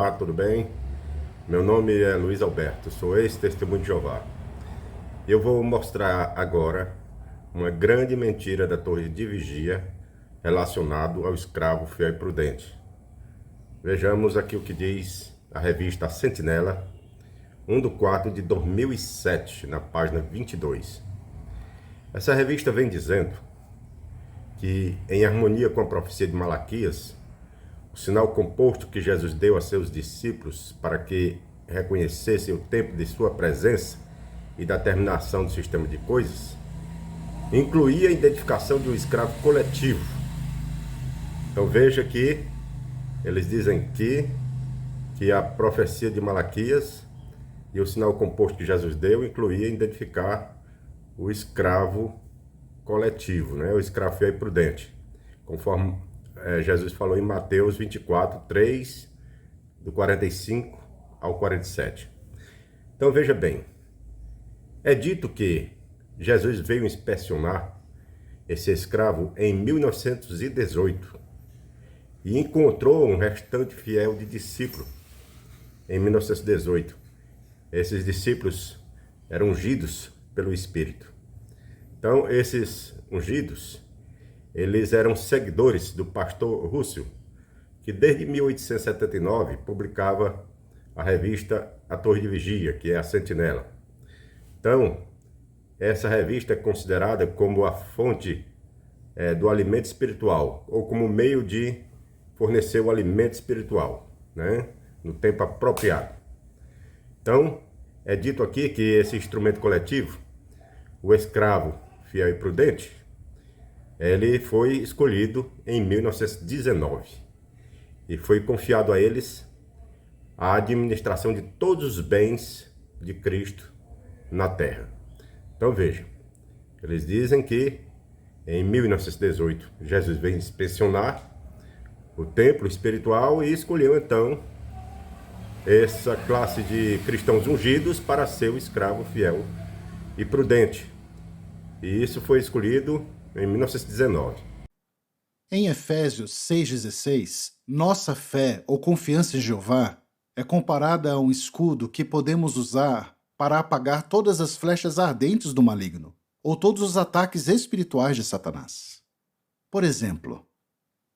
Olá, tudo bem? Meu nome é Luiz Alberto, sou ex-testemunho de Jeová. Eu vou mostrar agora uma grande mentira da Torre de Vigia relacionado ao escravo fiel e prudente. Vejamos aqui o que diz a revista Sentinela, 1/4 de 2007, na página 22. Essa revista vem dizendo que, em harmonia com a profecia de Malaquias, o sinal composto que Jesus deu a seus discípulos para que reconhecessem o tempo de sua presença e da terminação do sistema de coisas, incluía a identificação de um escravo coletivo. Então veja que eles dizem que a profecia de Malaquias e o sinal composto que Jesus deu incluía identificar o escravo coletivo, né? O escravo fiel e prudente, conforme Jesus falou em Mateus 24, 3, do 45 ao 47. Então veja bem, é dito que Jesus veio inspecionar esse escravo em 1918 e encontrou um restante fiel de discípulo em 1918. Esses discípulos eram ungidos pelo Espírito. Então esses ungidos, eles eram seguidores do pastor Russell, que desde 1879 publicava a revista A Torre de Vigia, que é a Sentinela. Então, essa revista é considerada como a fonte do alimento espiritual, ou como meio de fornecer o alimento espiritual, né, no tempo apropriado. Então, é dito aqui que esse instrumento coletivo, o escravo fiel e prudente, ele foi escolhido em 1919 e foi confiado a eles a administração de todos os bens de Cristo na terra. Então veja, eles dizem que em 1918 Jesus veio inspecionar o templo espiritual e escolheu então essa classe de cristãos ungidos para ser o escravo fiel e prudente. E isso foi escolhido em 1919. Em Efésios 6,16, nossa fé ou confiança em Jeová é comparada a um escudo que podemos usar para apagar todas as flechas ardentes do maligno, ou todos os ataques espirituais de Satanás. Por exemplo,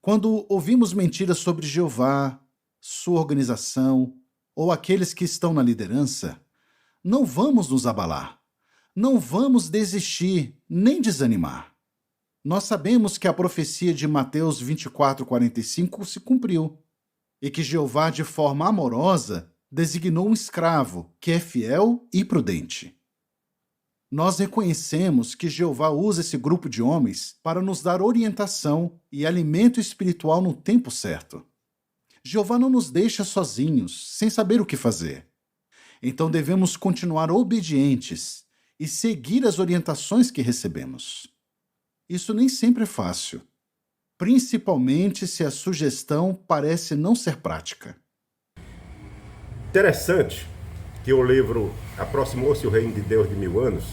quando ouvimos mentiras sobre Jeová, sua organização, ou aqueles que estão na liderança, não vamos nos abalar, não vamos desistir nem desanimar. Nós sabemos que a profecia de Mateus 24:45 se cumpriu e que Jeová, de forma amorosa, designou um escravo que é fiel e prudente. Nós reconhecemos que Jeová usa esse grupo de homens para nos dar orientação e alimento espiritual no tempo certo. Jeová não nos deixa sozinhos, sem saber o que fazer. Então devemos continuar obedientes e seguir as orientações que recebemos. Isso nem sempre é fácil, principalmente se a sugestão parece não ser prática. Interessante que o livro Aproximou-se o Reino de Deus de 1000 anos,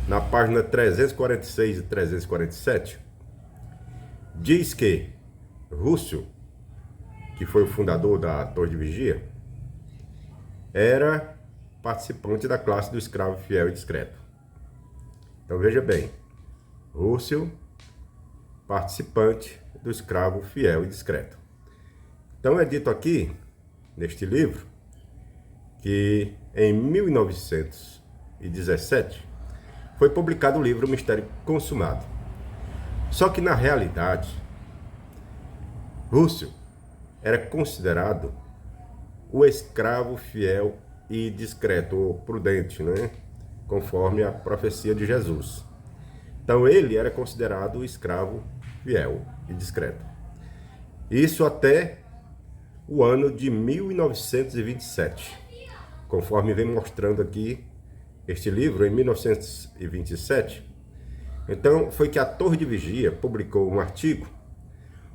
na página 346 e 347, diz que Russell, que foi o fundador da Torre de Vigia, era participante da classe do escravo fiel e discreto. Então veja bem, Russell, participante do escravo fiel e discreto. Então é dito aqui, neste livro, que em 1917 foi publicado o livro Mistério Consumado. Só que na realidade, Russell era considerado o escravo fiel e discreto, ou prudente, né? Conforme a profecia de Jesus. Então ele era considerado o escravo fiel e discreto. Isso até o ano de 1927. Conforme vem mostrando aqui este livro, em 1927, então foi que a Torre de Vigia publicou um artigo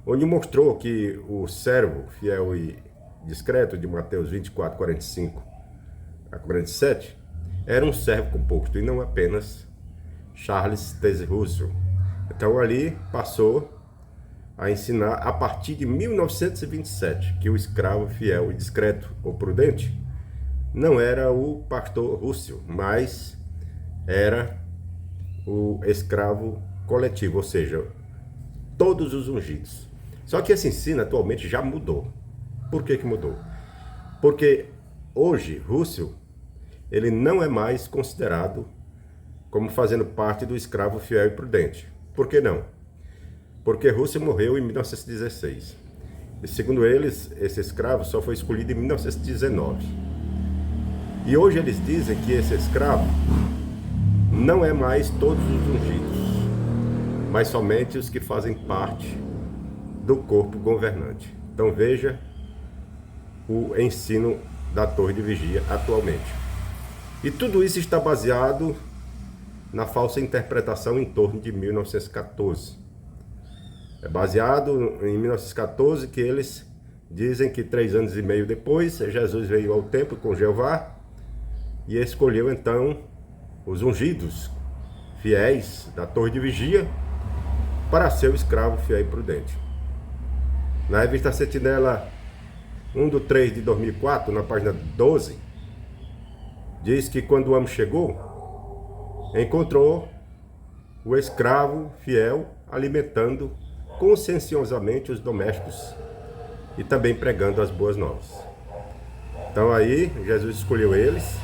onde mostrou que o servo fiel e discreto de Mateus 24, 45 a 47 era um servo composto e não apenas Charles Taze Russell. Então ali passou a ensinar a partir de 1927 que o escravo fiel e discreto ou prudente não era o pastor Russell, mas era o escravo coletivo, ou seja, todos os ungidos. Só que esse ensino atualmente já mudou. Por que que mudou? Porque hoje Russell, ele não é mais considerado como fazendo parte do escravo fiel e prudente. Por que não? Porque Russell morreu em 1916. E segundo eles, esse escravo só foi escolhido em 1919. E hoje eles dizem que esse escravo não é mais todos os ungidos, mas somente os que fazem parte do corpo governante. Então veja o ensino da Torre de Vigia atualmente. E tudo isso está baseado na falsa interpretação em torno de 1914. É baseado em 1914 que eles dizem que 3 anos e meio depois, Jesus veio ao templo com Jeová e escolheu então os ungidos fiéis da Torre de Vigia para ser o escravo fiel e prudente. Na revista Sentinela 1/3 de 2004, na página 12, diz que quando o homem chegou, encontrou o escravo fiel alimentando conscienciosamente os domésticos e também pregando as boas novas. Então aí Jesus escolheu eles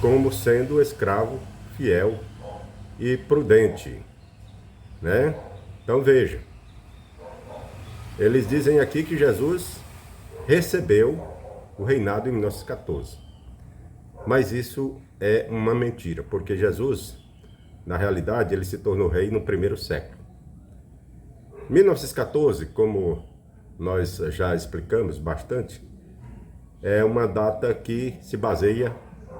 como sendo o escravo fiel e prudente, né? Então veja, eles dizem aqui que Jesus recebeu o reinado em 1914, mas isso é uma mentira, porque Jesus, na realidade, ele se tornou rei no primeiro século. 1914, como nós já explicamos bastante, é uma data que se baseia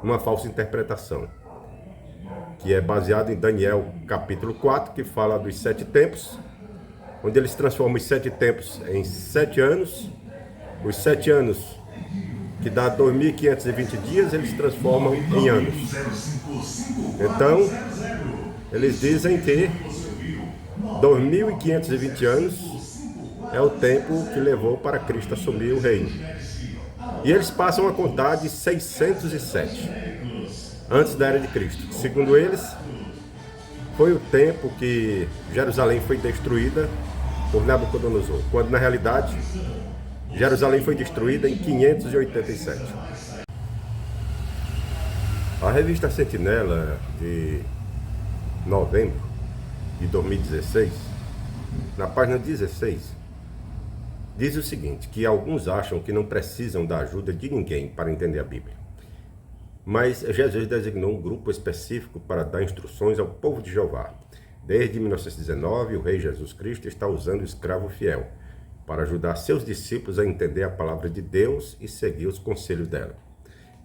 numa falsa interpretação, que é baseado em Daniel capítulo 4, que fala dos 7 tempos, onde eles transformam os 7 tempos em 7 anos, os 7 anos, que dá 2.520 dias, eles transformam em anos. Então, eles dizem que 2.520 anos é o tempo que levou para Cristo assumir o reino. E eles passam a contar de 607, antes da era de Cristo. Segundo eles, foi o tempo que Jerusalém foi destruída por Nabucodonosor, quando na realidade Jerusalém foi destruída em 587. A revista Sentinela de novembro de 2016, na página 16, diz o seguinte, que alguns acham que não precisam da ajuda de ninguém para entender a Bíblia. Mas Jesus designou um grupo específico para dar instruções ao povo de Jeová. Desde 1919, o rei Jesus Cristo está usando o escravo fiel para ajudar seus discípulos a entender a palavra de Deus e seguir os conselhos dela.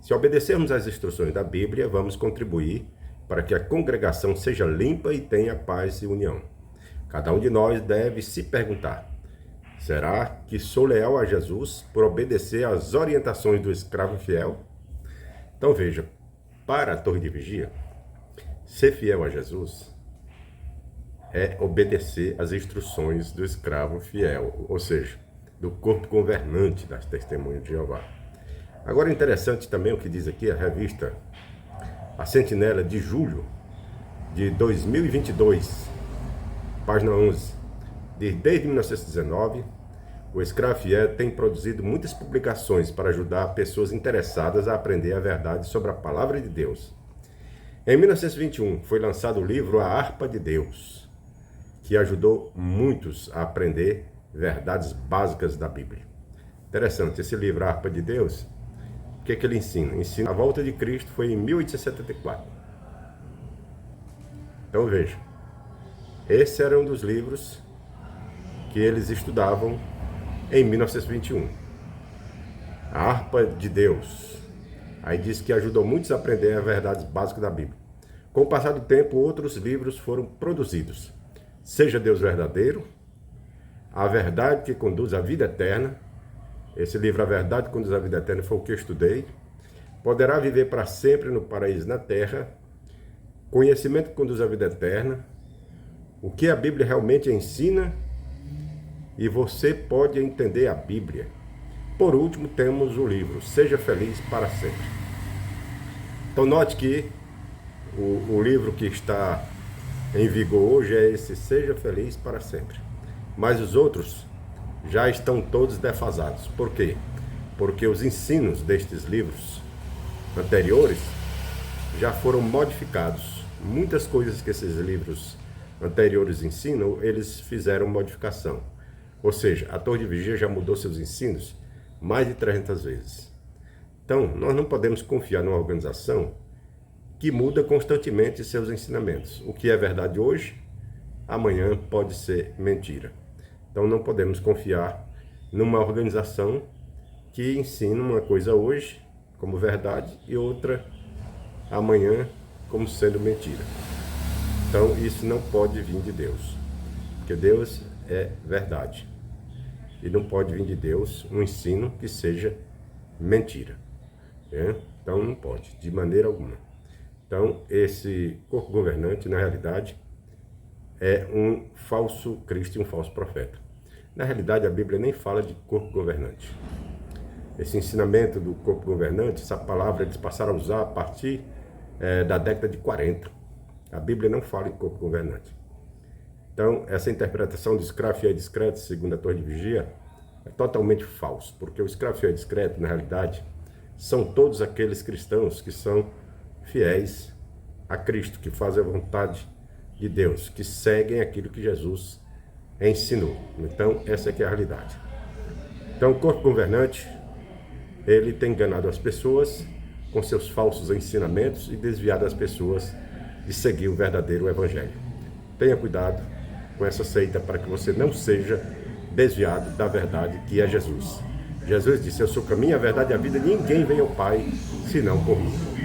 Se obedecermos às instruções da Bíblia, vamos contribuir para que a congregação seja limpa e tenha paz e união. Cada um de nós deve se perguntar: será que sou leal a Jesus por obedecer às orientações do escravo fiel? Então veja, para a Torre de Vigia, ser fiel a Jesus é obedecer às instruções do escravo fiel, ou seja, do corpo governante das Testemunhas de Jeová. Agora, interessante também o que diz aqui a revista A Sentinela de julho de 2022, página 11. Desde 1919, o escravo fiel tem produzido muitas publicações para ajudar pessoas interessadas a aprender a verdade sobre a palavra de Deus. Em 1921, foi lançado o livro A Harpa de Deus, que ajudou muitos a aprender verdades básicas da Bíblia. Interessante, esse livro, A Harpa de Deus, o que é que ele ensina? Ensina a volta de Cristo foi em 1874. Então veja, esse era um dos livros que eles estudavam em 1921. A Harpa de Deus. Aí diz que ajudou muitos a aprender as verdades básicas da Bíblia. Com o passar do tempo, outros livros foram produzidos. Seja Deus Verdadeiro, A Verdade que Conduz à Vida Eterna. Esse livro, A Verdade que Conduz à Vida Eterna, foi o que eu estudei. Poderá Viver para Sempre no Paraíso na Terra. Conhecimento que Conduz à Vida Eterna. O que a Bíblia realmente ensina. e você pode entender a Bíblia. Por último, temos o livro Seja Feliz para Sempre. Então note que o livro que está em vigor hoje é esse Seja Feliz para Sempre. Mas os outros já estão todos defasados. Por quê? Porque os ensinos destes livros anteriores já foram modificados. Muitas coisas que esses livros anteriores ensinam, eles fizeram modificação. Ou seja, a Torre de Vigia já mudou seus ensinos mais de 300 vezes. Então, nós não podemos confiar numa organização que muda constantemente seus ensinamentos. O que é verdade hoje, amanhã pode ser mentira. Então, não podemos confiar numa organização que ensina uma coisa hoje como verdade e outra amanhã como sendo mentira. Então, isso não pode vir de Deus, porque Deus é verdade. E não pode vir de Deus um ensino que seja mentira. Então não pode, de maneira alguma. Então esse corpo governante, na realidade, é um falso Cristo e um falso profeta. Na realidade, a Bíblia nem fala de corpo governante. Esse ensinamento do corpo governante, essa palavra eles passaram a usar a partir da década de 40. A Bíblia não fala em corpo governante. Então, essa interpretação de escravo fiel e discreto, segundo a Torre de Vigia, é totalmente falso, porque o escravo fiel e discreto, na realidade, são todos aqueles cristãos que são fiéis a Cristo, que fazem a vontade de Deus, que seguem aquilo que Jesus ensinou. Então, essa é que é a realidade. Então, o corpo governante, ele tem enganado as pessoas com seus falsos ensinamentos e desviado as pessoas de seguir o verdadeiro evangelho. Tenha cuidado com essa seita para que você não seja desviado da verdade que é Jesus. Jesus disse: eu sou o caminho, a verdade e a vida, ninguém vem ao Pai senão por mim.